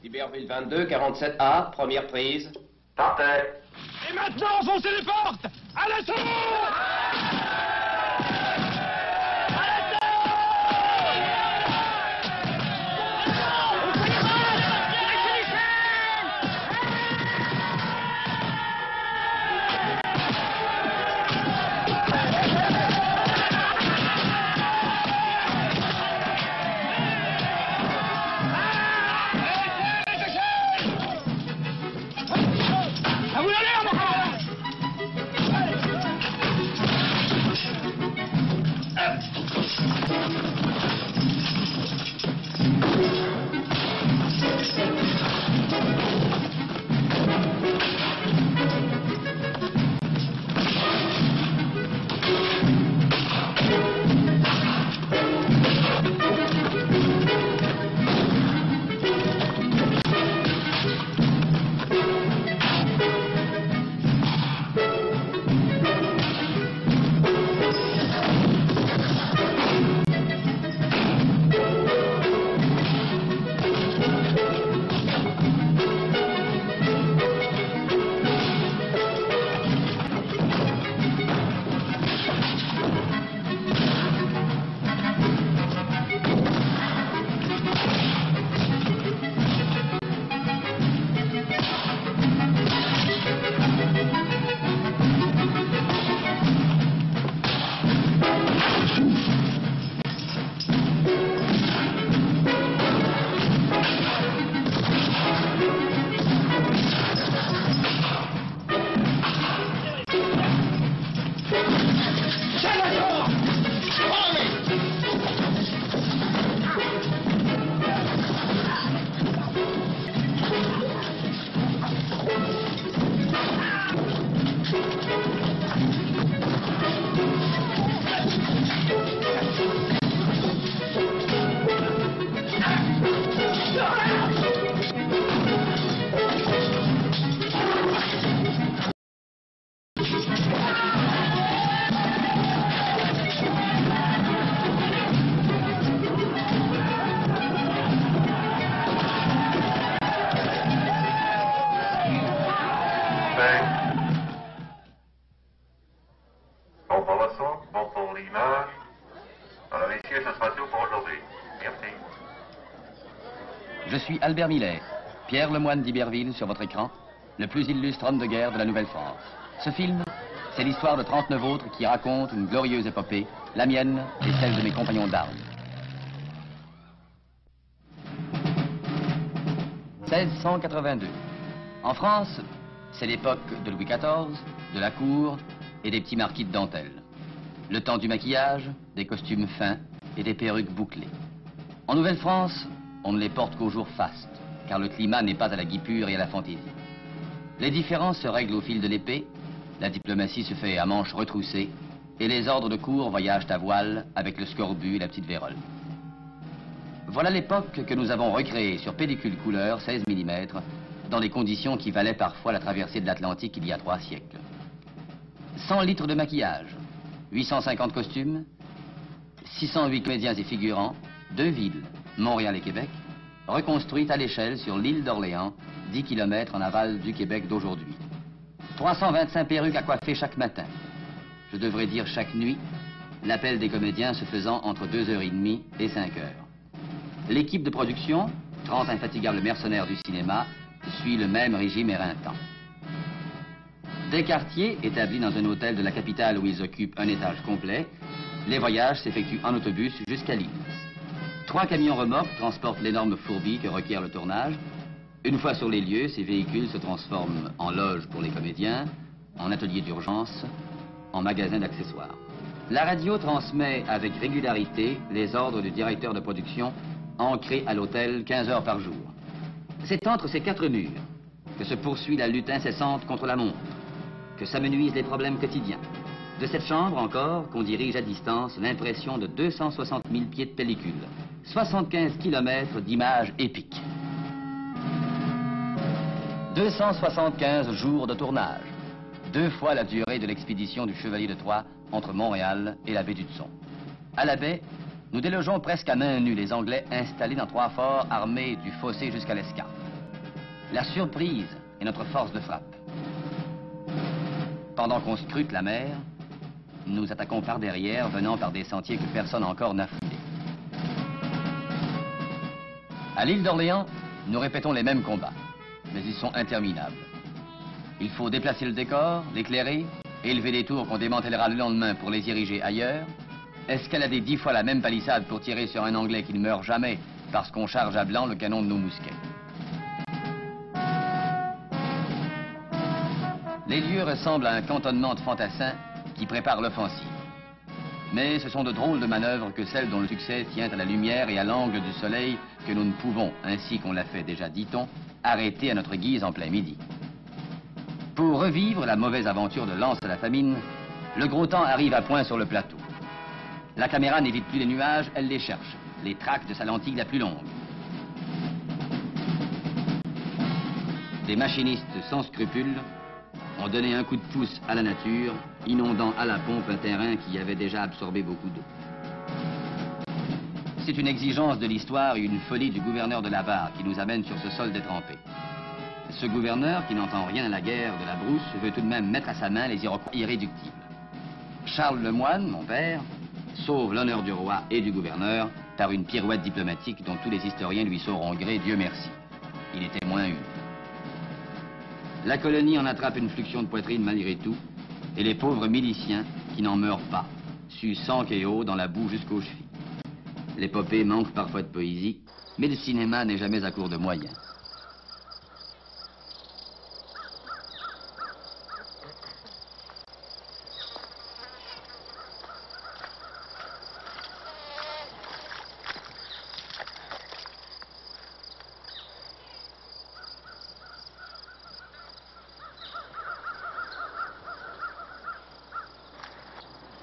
Iberville 22, 47A, première prise. Partez. Et maintenant, foncez les portes! À l'assaut! Bon pour le son, bon pour l'image. Alors messieurs, ce sera tout pour aujourd'hui. Merci. Je suis Albert Millet, Pierre Lemoine d'Iberville sur votre écran, le plus illustre homme de guerre de la Nouvelle-France. Ce film, c'est l'histoire de 39 autres qui racontent une glorieuse épopée, la mienne et celle de mes compagnons d'armes. 1682. En France, c'est l'époque de Louis XIV, de la cour et des petits marquis de dentelle. Le temps du maquillage, des costumes fins et des perruques bouclées. En Nouvelle-France, on ne les porte qu'aux jours fastes, car le climat n'est pas à la guipure et à la fantaisie. Les différences se règlent au fil de l'épée, la diplomatie se fait à manches retroussées, et les ordres de cour voyagent à voile avec le scorbut et la petite vérole. Voilà l'époque que nous avons recréée sur pellicule couleur 16 mm, dans des conditions qui valaient parfois la traversée de l'Atlantique il y a 3 siècles. 100 litres de maquillage, 850 costumes, 608 comédiens et figurants, 2 villes, Montréal et Québec, reconstruites à l'échelle sur l'île d'Orléans, 10 km en aval du Québec d'aujourd'hui. 325 perruques à coiffer chaque matin. Je devrais dire chaque nuit, l'appel des comédiens se faisant entre 2h30 et 5h. L'équipe de production, 30 infatigables mercenaires du cinéma, suit le même régime éreintant. Des quartiers établis dans un hôtel de la capitale où ils occupent un étage complet, les voyages s'effectuent en autobus jusqu'à Lille. 3 camions remorques transportent l'énorme fourbi que requiert le tournage. Une fois sur les lieux, ces véhicules se transforment en loge pour les comédiens, en atelier d'urgence, en magasin d'accessoires. La radio transmet avec régularité les ordres du directeur de production ancré à l'hôtel 15 heures par jour. C'est entre ces 4 murs que se poursuit la lutte incessante contre la montre, que s'amenuisent les problèmes quotidiens. De cette chambre encore qu'on dirige à distance l'impression de 260 000 pieds de pellicule, 75 km d'images épiques. 275 jours de tournage, 2 fois la durée de l'expédition du Chevalier de Troyes entre Montréal et la baie d'Hudson. À la baie, nous délogeons presque à main nue les Anglais installés dans 3 forts armés du fossé jusqu'à l'Escarpe. La surprise est notre force de frappe. Pendant qu'on scrute la mer, nous attaquons par derrière, venant par des sentiers que personne encore n'a foulés. À l'île d'Orléans, nous répétons les mêmes combats, mais ils sont interminables. Il faut déplacer le décor, l'éclairer, élever des tours qu'on démantèlera le lendemain pour les ériger ailleurs, escalader 10 fois la même palissade pour tirer sur un Anglais qui ne meurt jamais parce qu'on charge à blanc le canon de nos mousquets. Les lieux ressemblent à un cantonnement de fantassins qui prépare l'offensive. Mais ce sont de drôles de manœuvres que celles dont le succès tient à la lumière et à l'angle du soleil que nous ne pouvons, ainsi qu'on l'a fait déjà, dit-on, arrêter à notre guise en plein midi. Pour revivre la mauvaise aventure de Lance à la famine, le gros temps arrive à point sur le plateau. La caméra n'évite plus les nuages, elle les cherche, les traque de sa lentille la plus longue. Des machinistes sans scrupules ont donné un coup de pouce à la nature, inondant à la pompe un terrain qui avait déjà absorbé beaucoup d'eau. C'est une exigence de l'histoire et une folie du gouverneur de la Barre qui nous amène sur ce sol détrempé. Ce gouverneur, qui n'entend rien à la guerre de la brousse, veut tout de même mettre à sa main les Iroquois irréductibles. Charles Lemoine, mon père, sauve l'honneur du roi et du gouverneur par une pirouette diplomatique dont tous les historiens lui sauront gré, Dieu merci. Il était moins une. La colonie en attrape une fluxion de poitrine malgré tout, et les pauvres miliciens, qui n'en meurent pas, suent sang et eau dans la boue jusqu'aux chevilles. L'épopée manque parfois de poésie, mais le cinéma n'est jamais à court de moyens.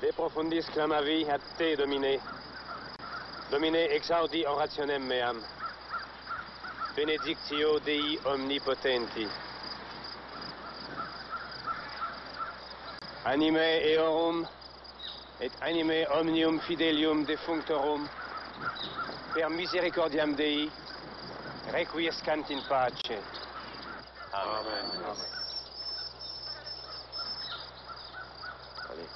De profundis clamavi ad te, Domine. Domine exaudi orationem meam. Benedictio Dei omnipotenti. Anime eorum et anime omnium fidelium defunctorum per misericordiam Dei requiescant in pace. Amen. Amen. Allez.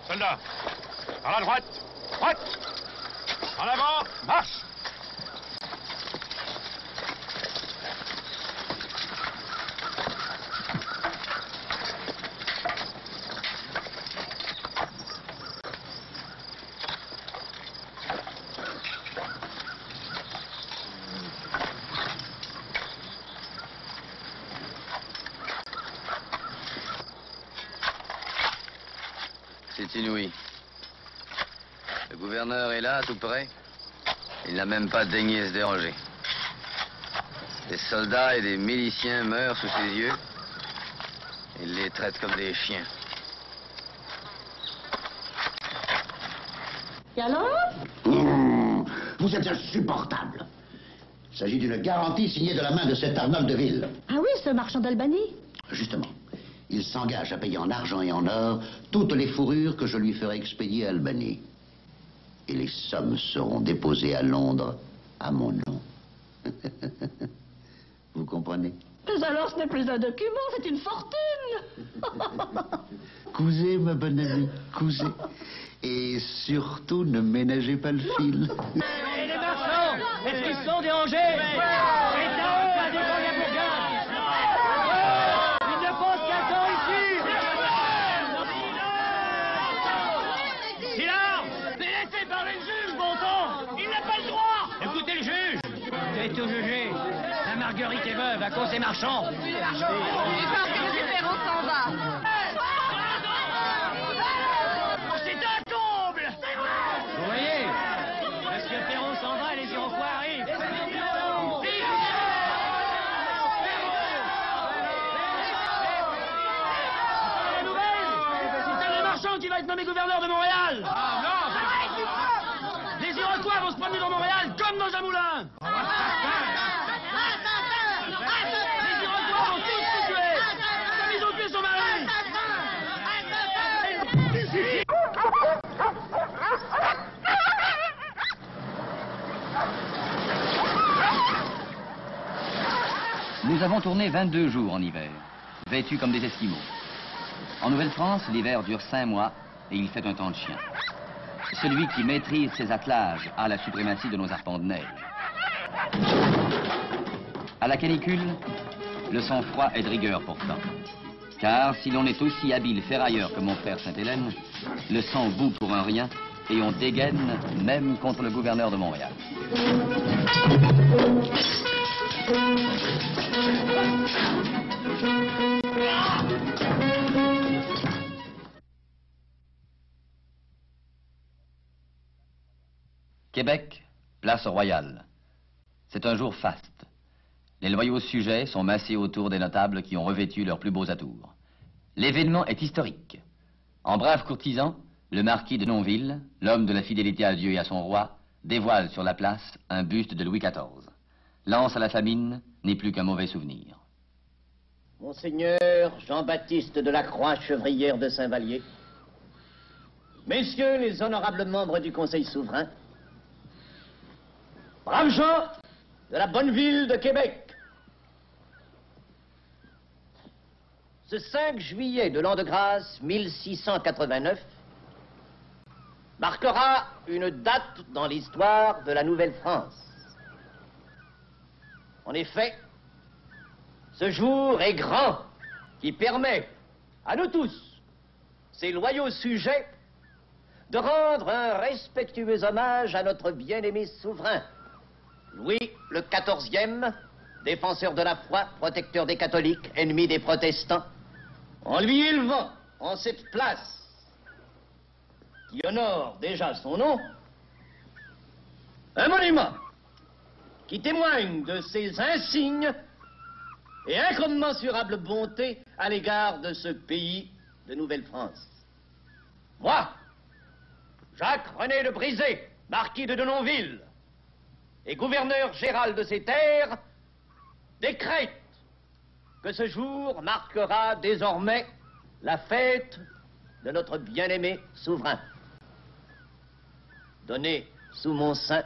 Soldats, par la droite, droite, en avant, marche. C'est inouï. Le gouverneur est là, tout près. Il n'a même pas daigné se déranger. Des soldats et des miliciens meurent sous ses yeux. Il les traite comme des chiens. Et alors? Vous êtes insupportable. Il s'agit d'une garantie signée de la main de cet Arnold de Ville. Ah oui, ce marchand d'Albanie? Justement, il s'engage à payer en argent et en or toutes les fourrures que je lui ferai expédier à Albanie. Et les sommes seront déposées à Londres à mon nom. Vous comprenez? Mais alors ce n'est plus un document, c'est une fortune. Cousez, ma bonne amie, cousez. Et surtout, ne ménagez pas le fil. Et les marchands, est-ce qu'ils sont dérangés? C'est à eux à défendre la bourgade. Ils ne pensent qu'à temps ici. Silence! C'est laissé parler le juge, bon sang. Il n'a pas le droit. Écoutez le juge. vais tout juger. La Marguerite est veuve à cause des marchands. J'ai peur que M. Perrault s'en va. C'est un comble! Vous voyez, Monsieur Perrault s'en va et les Iroquois arrivent. La nouvelle, c'est un des marchands qui va être nommé gouverneur de Montréal. Ah non! Les Iroquois vont se promener dans Montréal comme dans un moulin. Les Iroquois vont tous se tuer comme ils ont tué son mari. Nous avons tourné 22 jours en hiver, vêtus comme des Esquimaux. En Nouvelle-France, l'hiver dure 5 mois et il fait un temps de chien. Celui qui maîtrise ses attelages a la suprématie de nos arpents de neige. À la canicule, le sang-froid est de rigueur pourtant. Car si l'on est aussi habile ferrailleur que mon frère Sainte-Hélène, le sang bout pour un rien et on dégaine même contre le gouverneur de Montréal. Québec, place royale. C'est un jour faste. Les loyaux sujets sont massés autour des notables qui ont revêtu leurs plus beaux atours. L'événement est historique. En brave courtisan, le marquis de Nonville, l'homme de la fidélité à Dieu et à son roi, dévoile sur la place un buste de Louis XIV. L'anse à la famine n'est plus qu'un mauvais souvenir. Monseigneur Jean-Baptiste de la Croix, chevrière de Saint-Vallier, Messieurs les honorables membres du Conseil souverain, braves gens de la bonne ville de Québec, ce 5 juillet de l'an de grâce 1689 marquera une date dans l'histoire de la Nouvelle-France. En effet, ce jour est grand qui permet à nous tous, ces loyaux sujets, de rendre un respectueux hommage à notre bien-aimé souverain, Louis le XIVe, défenseur de la foi, protecteur des catholiques, ennemi des protestants, en lui élevant en cette place qui honore déjà son nom, un monument qui témoigne de ses insignes et incommensurables bontés à l'égard de ce pays de Nouvelle-France. Moi, Jacques-René de Brisé, marquis de Denonville, et gouverneur général de ces terres, décrète que ce jour marquera désormais la fête de notre bien-aimé souverain, donné sous mon sein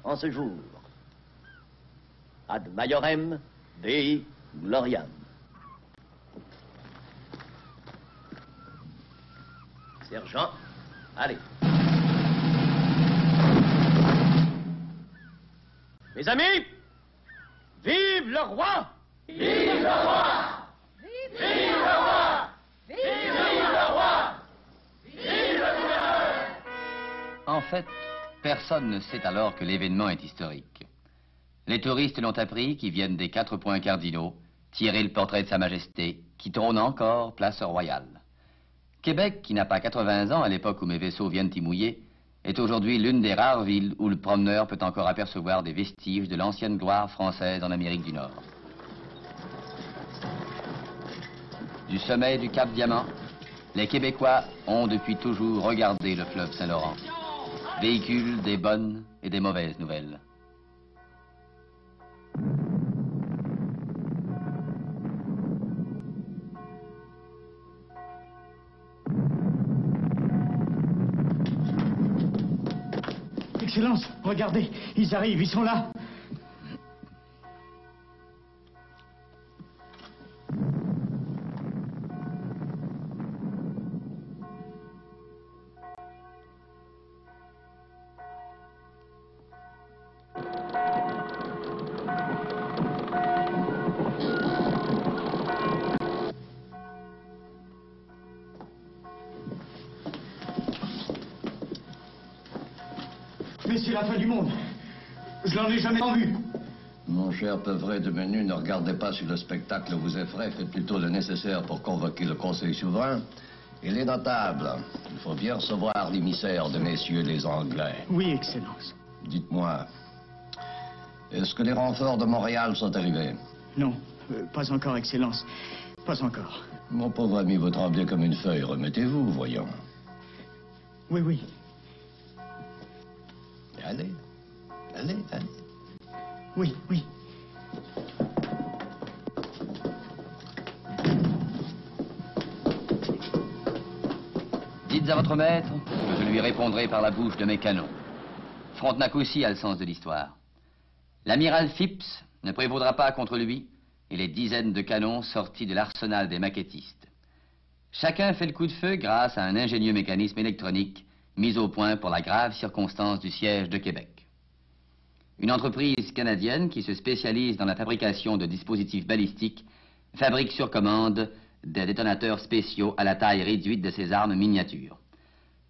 en ce jour. Ad Maiorem Dei Gloriam. Sergent, allez. Mes amis, vive le roi! Vive le roi! Vive le roi! Vive le roi! Vive le gouverneur! En fait, personne ne sait alors que l'événement est historique. Les touristes l'ont appris qui viennent des 4 points cardinaux, tirer le portrait de Sa Majesté, qui trône encore place royale. Québec, qui n'a pas 80 ans à l'époque où mes vaisseaux viennent y mouiller, est aujourd'hui l'une des rares villes où le promeneur peut encore apercevoir des vestiges de l'ancienne gloire française en Amérique du Nord. Du sommet du Cap Diamant, les Québécois ont depuis toujours regardé le fleuve Saint-Laurent, véhicule des bonnes et des mauvaises nouvelles. Excellence, regardez, ils arrivent, ils sont là. Mais c'est la fin du monde. Je n'en ai jamais vu. Mon cher Peuvret de Menu, ne regardez pas si le spectacle vous effraie. Faites plutôt le nécessaire pour convoquer le Conseil souverain. Il est notable. Il faut bien recevoir l'émissaire de messieurs les Anglais. Oui, Excellence. Dites-moi, est-ce que les renforts de Montréal sont arrivés? Non, pas encore, Excellence. Pas encore. Mon pauvre ami, vous tremblez comme une feuille. Remettez-vous, voyons. Oui, oui. Allez. Allez, allez. Oui, oui. Dites à votre maître que je lui répondrai par la bouche de mes canons. Frontenac aussi a le sens de l'histoire. L'amiral Phipps ne prévaudra pas contre lui et les dizaines de canons sortis de l'arsenal des maquettistes. Chacun fait le coup de feu grâce à un ingénieux mécanisme électronique mis au point pour la grave circonstance du siège de Québec. Une entreprise canadienne qui se spécialise dans la fabrication de dispositifs balistiques fabrique sur commande des détonateurs spéciaux à la taille réduite de ces armes miniatures.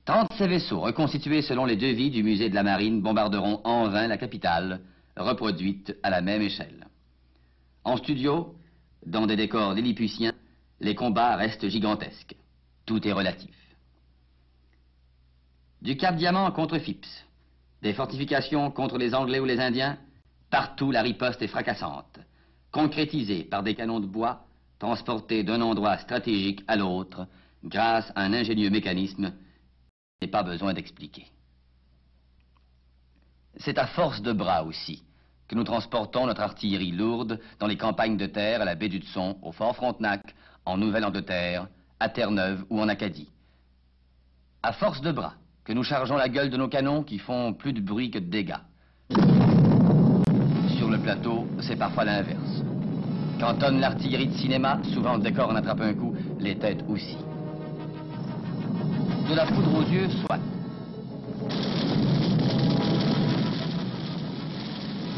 37 vaisseaux reconstitués selon les devis du musée de la Marine bombarderont en vain la capitale, reproduite à la même échelle. En studio, dans des décors lilliputiens, les combats restent gigantesques. Tout est relatif. Du Cap Diamant contre Phipps, des fortifications contre les Anglais ou les Indiens, partout la riposte est fracassante, concrétisée par des canons de bois transportés d'un endroit stratégique à l'autre grâce à un ingénieux mécanisme qu'il n'est pas besoin d'expliquer. C'est à force de bras aussi que nous transportons notre artillerie lourde dans les campagnes de terre à la baie d'Hudson, au Fort Frontenac, en Nouvelle-Angleterre, à Terre-Neuve ou en Acadie. À force de bras que nous chargeons la gueule de nos canons qui font plus de bruit que de dégâts. Sur le plateau, c'est parfois l'inverse. Quand tonne l'artillerie de cinéma, souvent le décor en attrape un coup, les têtes aussi. De la poudre aux yeux, soit.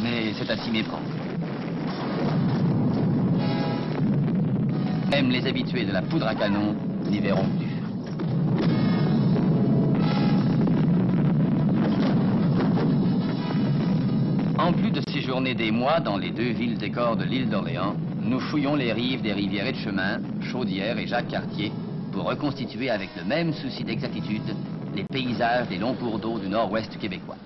Mais c'est à s'y méprendre. Même les habitués de la poudre à canon n'y verront que du feu. En plus de séjourner des mois dans les deux villes décors de l'île d'Orléans, nous fouillons les rives des rivières Etchemin, Chaudière et Jacques-Cartier pour reconstituer avec le même souci d'exactitude les paysages des longs cours d'eau du nord-ouest québécois.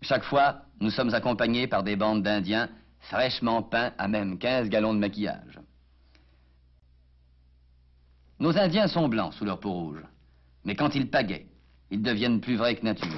Chaque fois, nous sommes accompagnés par des bandes d'Indiens fraîchement peints à même 15 gallons de maquillage. Nos Indiens sont blancs sous leur peau rouge, mais quand ils pagaient, ils deviennent plus vrais que nature.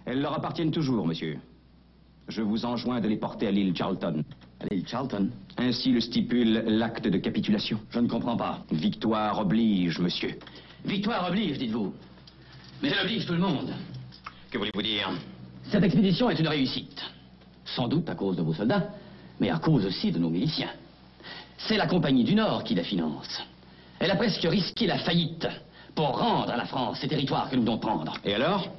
Elles leur appartiennent toujours, monsieur. Je vous enjoins de les porter à l'île Charlton. À l'île Charlton? Ainsi le stipule l'acte de capitulation. Je ne comprends pas. Victoire oblige, monsieur. Victoire oblige, dites-vous. Mais elle oblige tout le monde. Que voulez-vous dire? Cette expédition est une réussite. Sans doute à cause de vos soldats, mais à cause aussi de nos miliciens. C'est la Compagnie du Nord qui la finance. Elle a presque risqué la faillite pour rendre à la France ces territoires que nous devons prendre. Et alors?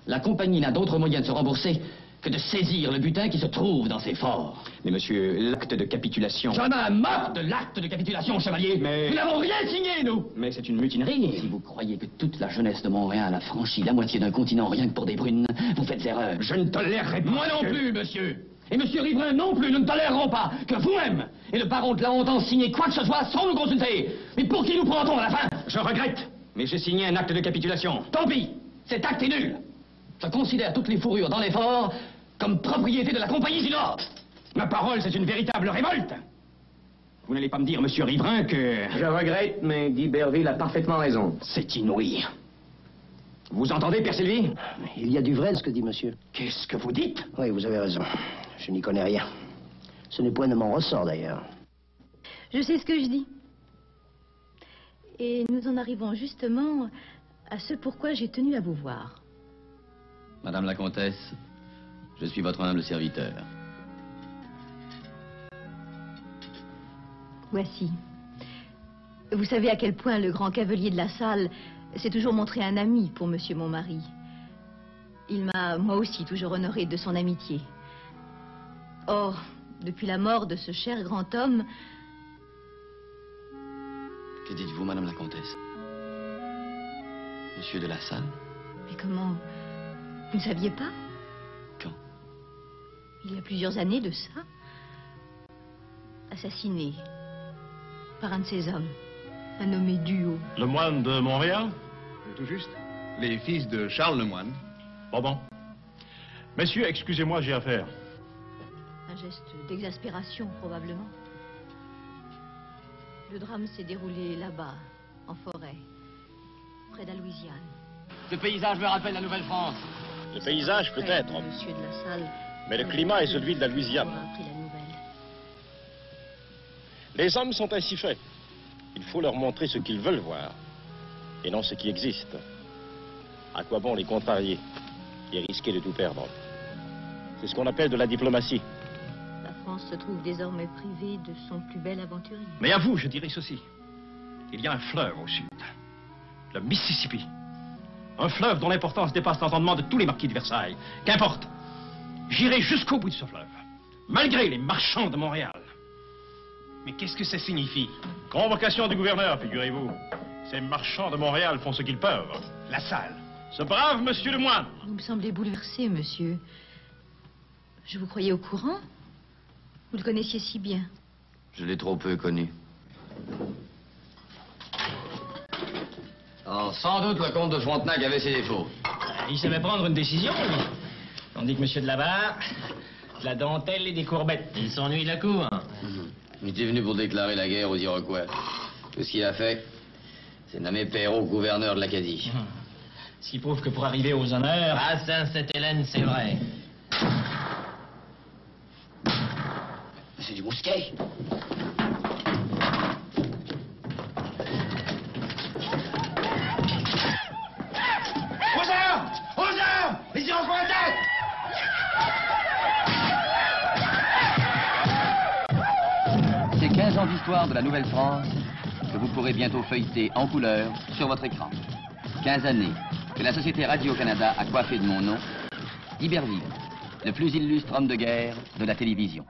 La Compagnie n'a d'autre moyen de se rembourser que de saisir le butin qui se trouve dans ces forts. Mais monsieur, l'acte de capitulation... J'en ai marre de l'acte de capitulation, chevalier. Mais... Nous n'avons rien signé, nous. Mais c'est une mutinerie. Si vous croyez que toute la jeunesse de Montréal a franchi la moitié d'un continent rien que pour des brunes, vous faites erreur. Je ne tolérerai pas... Moi non plus, monsieur. Et monsieur Riverain non plus, nous ne tolérerons pas que vous-même et le baron de la Hontan signiez quoi que ce soit sans nous consulter. Mais pour qui nous prend-on à la fin? Je regrette, mais j'ai signé un acte de capitulation. Tant pis, cet acte est nul. Je considère toutes les fourrures dans les forts comme propriété de la Compagnie du Nord. Ma parole, c'est une véritable révolte. Vous n'allez pas me dire, monsieur Riverain, que... Je regrette, mais Guy Berville a parfaitement raison. C'est inouï. Vous entendez, Père Sylvie? Il y a du vrai dans ce que dit monsieur. Qu'est-ce que vous dites? Oui, vous avez raison. Je n'y connais rien. Ce n'est point de mon ressort, d'ailleurs. Je sais ce que je dis. Et nous en arrivons justement à ce pourquoi j'ai tenu à vous voir. Madame la comtesse, je suis votre humble serviteur. Voici. Vous savez à quel point le grand cavalier de la salle s'est toujours montré un ami pour monsieur mon mari. Il m'a, moi aussi, toujours honorée de son amitié. Or, depuis la mort de ce cher grand homme... Que dites-vous, madame la comtesse? Monsieur de la Salle? Mais comment... Vous ne saviez pas? Quand? Il y a plusieurs années de ça. Assassiné par un de ses hommes, un nommé Duhaut. Le moine de Montréal? Tout juste. Les fils de Charles le moine. Bon. Messieurs, excusez-moi, j'ai affaire. Un geste d'exaspération, probablement. Le drame s'est déroulé là-bas, en forêt, près de la Louisiane. Ce paysage me rappelle la Nouvelle-France. Le paysage, peut-être. Monsieur de la Salle. Mais le climat est celui de la Louisiane. Appris la nouvelle. Les hommes sont ainsi faits. Il faut leur montrer ce qu'ils veulent voir, et non ce qui existe. À quoi bon les contrarier et risquer de tout perdre? C'est ce qu'on appelle de la diplomatie. La France se trouve désormais privée de son plus bel aventurier. Mais à vous, je dirais ceci. Il y a un fleuve au sud, le Mississippi. Un fleuve dont l'importance dépasse l'entendement de tous les marquis de Versailles. Qu'importe. J'irai jusqu'au bout de ce fleuve, malgré les marchands de Montréal. Mais qu'est-ce que ça signifie? Convocation du gouverneur, figurez-vous. Ces marchands de Montréal font ce qu'ils peuvent. La Salle. Ce brave monsieur le moine. Vous me semblez bouleversé, monsieur. Je vous croyais au courant. Vous le connaissiez si bien. Je l'ai trop peu connu. Alors, sans doute, le comte de Frontenac avait ses défauts. Il savait prendre une décision, lui. Tandis que monsieur de la Barre, de la dentelle et des courbettes. Il s'ennuie de la cour. Il était venu pour déclarer la guerre aux Iroquois. Tout ce qu'il a fait, c'est nommer Perrault gouverneur de l'Acadie. Ce qui prouve que pour arriver aux honneurs... À Sainte-Hélène, c'est vrai. C'est du mousquet. Aux armes! Aux armes! Les Iroquois attaquent! C'est 15 ans d'histoire de la Nouvelle-France que vous pourrez bientôt feuilleter en couleur sur votre écran. 15 années que la Société Radio-Canada a coiffé de mon nom Guy Berville, le plus illustre homme de guerre de la télévision.